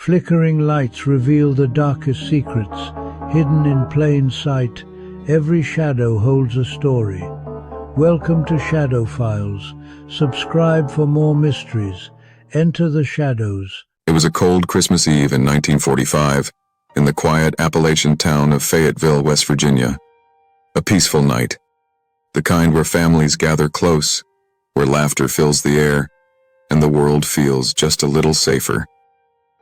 Flickering lights reveal the darkest secrets, hidden in plain sight. Every shadow holds a story. Welcome to Shadow Files. Subscribe for more mysteries. Enter the shadows. It was a cold Christmas Eve in 1945, in the quiet Appalachian town of Fayetteville, West Virginia. A peaceful night. The kind where families gather close, where laughter fills the air, and the world feels just a little safer.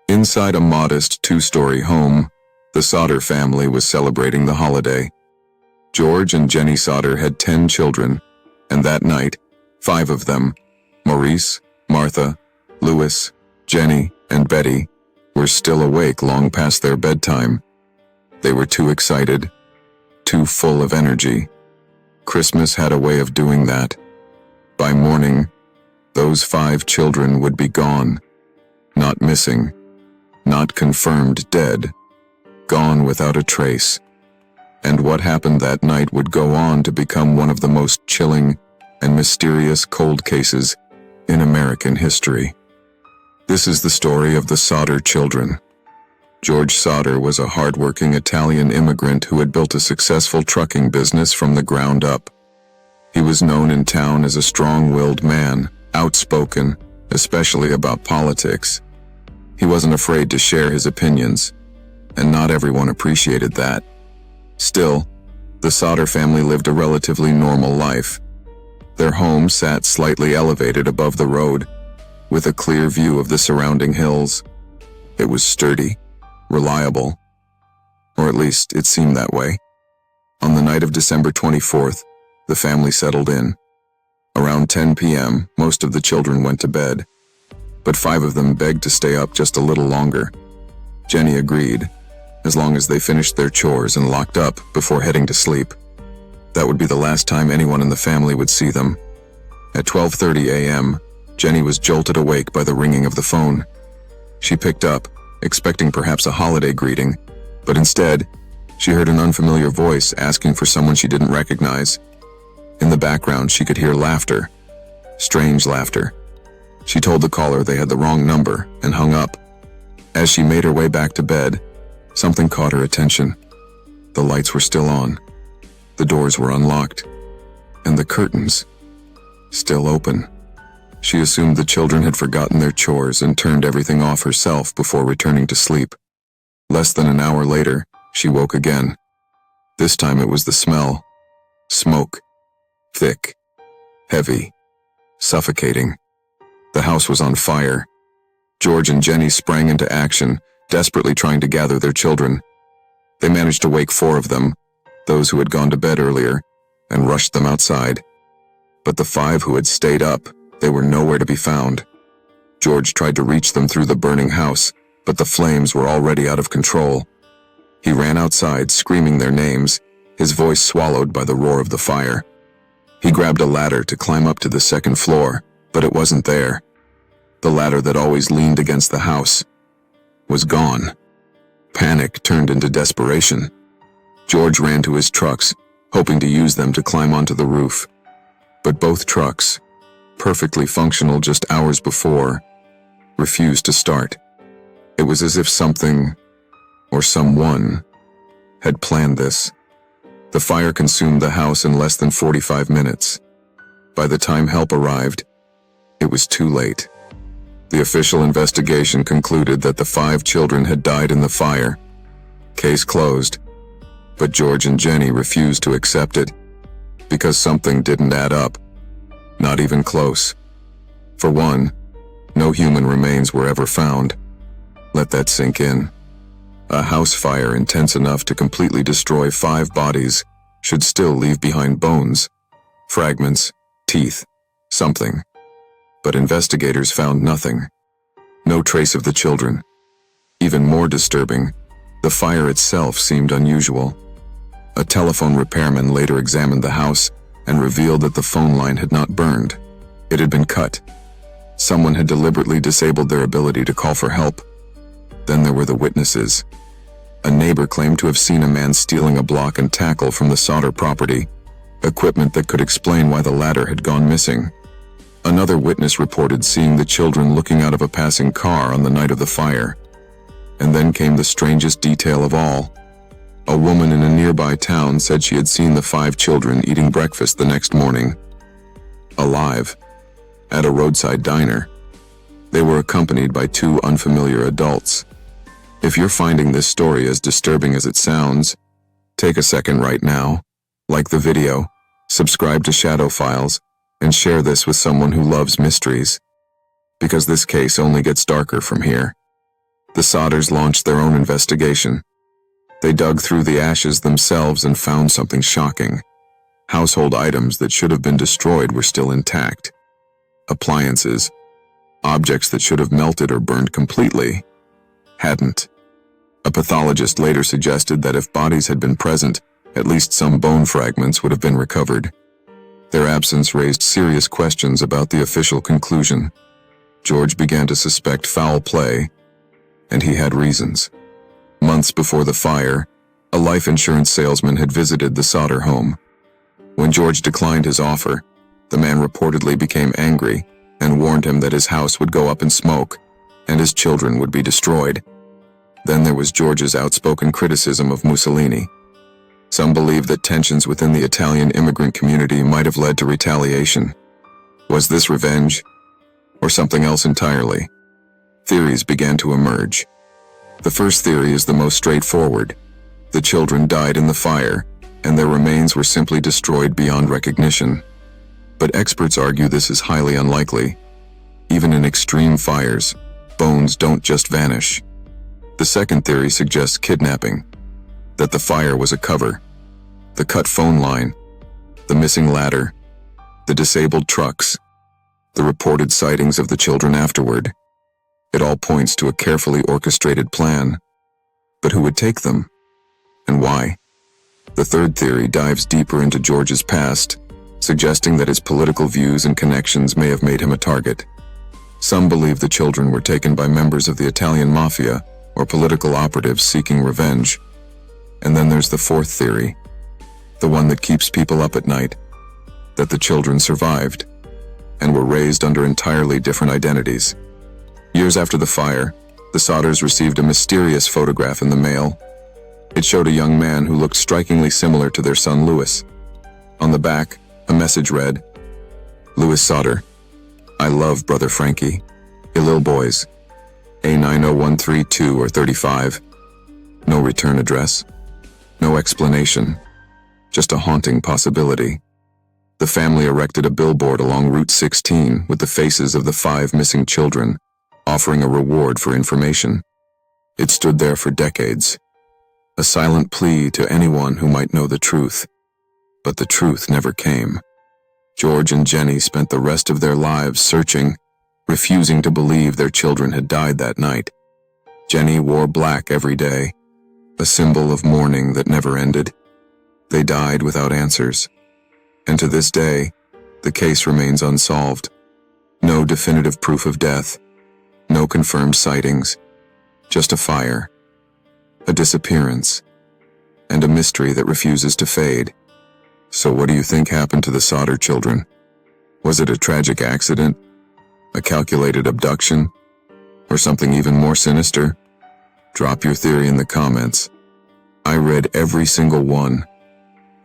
Inside a modest two-story home, the Sodder family was celebrating the holiday. George and Jenny Sodder had 10 children, and that night, 5 of them, Maurice, Martha, Louis, Jenny, and Betty, were still awake long past their bedtime. They were too excited, too full of energy. Christmas had a way of doing that. By morning, those 5 children would be gone, not missing, not confirmed dead, gone without a trace. And what happened that night would go on to become one of the most chilling and mysterious cold cases in American history. This is the story of the Sodder children. George Sodder was a hardworking Italian immigrant who had built a successful trucking business from the ground up. He was known in town as a strong-willed man, outspoken, especially about politics. He wasn't afraid to share his opinions, and not everyone appreciated that. Still, the Sodder family lived a relatively normal life. Their home sat slightly elevated above the road, with a clear view of the surrounding hills. It was sturdy, reliable, or at least it seemed that way. On the night of December 24th, the family settled in. Around 10 p.m., most of the children went to bed, but 5 of them begged to stay up just a little longer. Jenny agreed, as long as they finished their chores and locked up before heading to sleep. That would be the last time anyone in the family would see them. At 12:30 a.m., Jenny was jolted awake by the ringing of the phone. She picked up, expecting perhaps a holiday greeting, but instead, she heard an unfamiliar voice asking for someone she didn't recognize. In the background, she could hear laughter. Strange laughter. She told the caller they had the wrong number and hung up. As she made her way back to bed, something caught her attention. The lights were still on. The doors were unlocked. And the curtains still open. She assumed the children had forgotten their chores and turned everything off herself before returning to sleep. Less than an hour later, she woke again. This time it was the smell. Smoke. Thick. Heavy. Suffocating. The house was on fire. George and Jenny sprang into action, desperately trying to gather their children. They managed to wake 4 of them, those who had gone to bed earlier, and rushed them outside. But the 5 who had stayed up, they were nowhere to be found. George tried to reach them through the burning house, but the flames were already out of control. He ran outside, screaming their names, his voice swallowed by the roar of the fire. He grabbed a ladder to climb up to the 2nd floor, but it wasn't there. The ladder that always leaned against the house was gone. Panic turned into desperation. George ran to his trucks, hoping to use them to climb onto the roof. But both trucks, perfectly functional just hours before, refused to start. It was as if something, or someone, had planned this. The fire consumed the house in less than 45 minutes. By the time help arrived, it was too late. The official investigation concluded that the 5 children had died in the fire. Case closed. But George and Jenny refused to accept it, because something didn't add up. Not even close. For one, no human remains were ever found. Let that sink in. A house fire intense enough to completely destroy 5 bodies should still leave behind bones, fragments, teeth, something. But investigators found nothing. No trace of the children. Even more disturbing, the fire itself seemed unusual. A telephone repairman later examined the house and revealed that the phone line had not burned. It had been cut. Someone had deliberately disabled their ability to call for help. Then there were the witnesses. A neighbor claimed to have seen a man stealing a block and tackle from the Sodder property, equipment that could explain why the ladder had gone missing. Another witness reported seeing the children looking out of a passing car on the night of the fire. And then came the strangest detail of all. A woman in a nearby town said she had seen the 5 children eating breakfast the next morning, alive, at a roadside diner. They were accompanied by 2 unfamiliar adults. If you're finding this story as disturbing as it sounds, take a second right now, like the video, subscribe to Shadow Files, and share this with someone who loves mysteries. Because this case only gets darker from here. The Sodders launched their own investigation. They dug through the ashes themselves and found something shocking. Household items that should have been destroyed were still intact. Appliances, objects that should have melted or burned completely, hadn't. A pathologist later suggested that if bodies had been present, at least some bone fragments would have been recovered. Their absence raised serious questions about the official conclusion. George began to suspect foul play, and he had reasons. Months before the fire, a life insurance salesman had visited the Sodder home. When George declined his offer, the man reportedly became angry and warned him that his house would go up in smoke and his children would be destroyed. Then there was George's outspoken criticism of Mussolini. Some believe that tensions within the Italian immigrant community might have led to retaliation. Was this revenge, or something else entirely? Theories began to emerge. The first theory is the most straightforward. The children died in the fire, and their remains were simply destroyed beyond recognition. But experts argue this is highly unlikely. Even in extreme fires, bones don't just vanish. The second theory suggests kidnapping, that the fire was a cover. The cut phone line, the missing ladder, the disabled trucks, the reported sightings of the children afterward. It all points to a carefully orchestrated plan. But who would take them? And why? The third theory dives deeper into George's past, suggesting that his political views and connections may have made him a target. Some believe the children were taken by members of the Italian mafia or political operatives seeking revenge. And then there's the fourth theory, the one that keeps people up at night, that the children survived and were raised under entirely different identities. Years after the fire, the Sodders received a mysterious photograph in the mail. It showed a young man who looked strikingly similar to their son Louis. On the back, a message read, "Louis Sodder, I love brother Frankie. Lil boys. A90132 or 35. No return address. No explanation. Just a haunting possibility." The family erected a billboard along Route 16 with the faces of the 5 missing children, offering a reward for information. It stood there for decades, a silent plea to anyone who might know the truth. But the truth never came. George and Jenny spent the rest of their lives searching, refusing to believe their children had died that night. Jenny wore black every day, a symbol of mourning that never ended. They died without answers. And to this day, the case remains unsolved. No definitive proof of death, no confirmed sightings, just a fire, a disappearance, and a mystery that refuses to fade. So what do you think happened to the Sodder children? Was it a tragic accident, a calculated abduction, or something even more sinister? Drop your theory in the comments. I read every single one.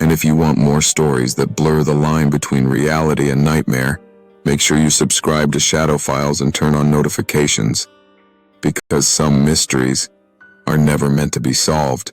And if you want more stories that blur the line between reality and nightmare, make sure you subscribe to Shadow Files and turn on notifications, because some mysteries are never meant to be solved.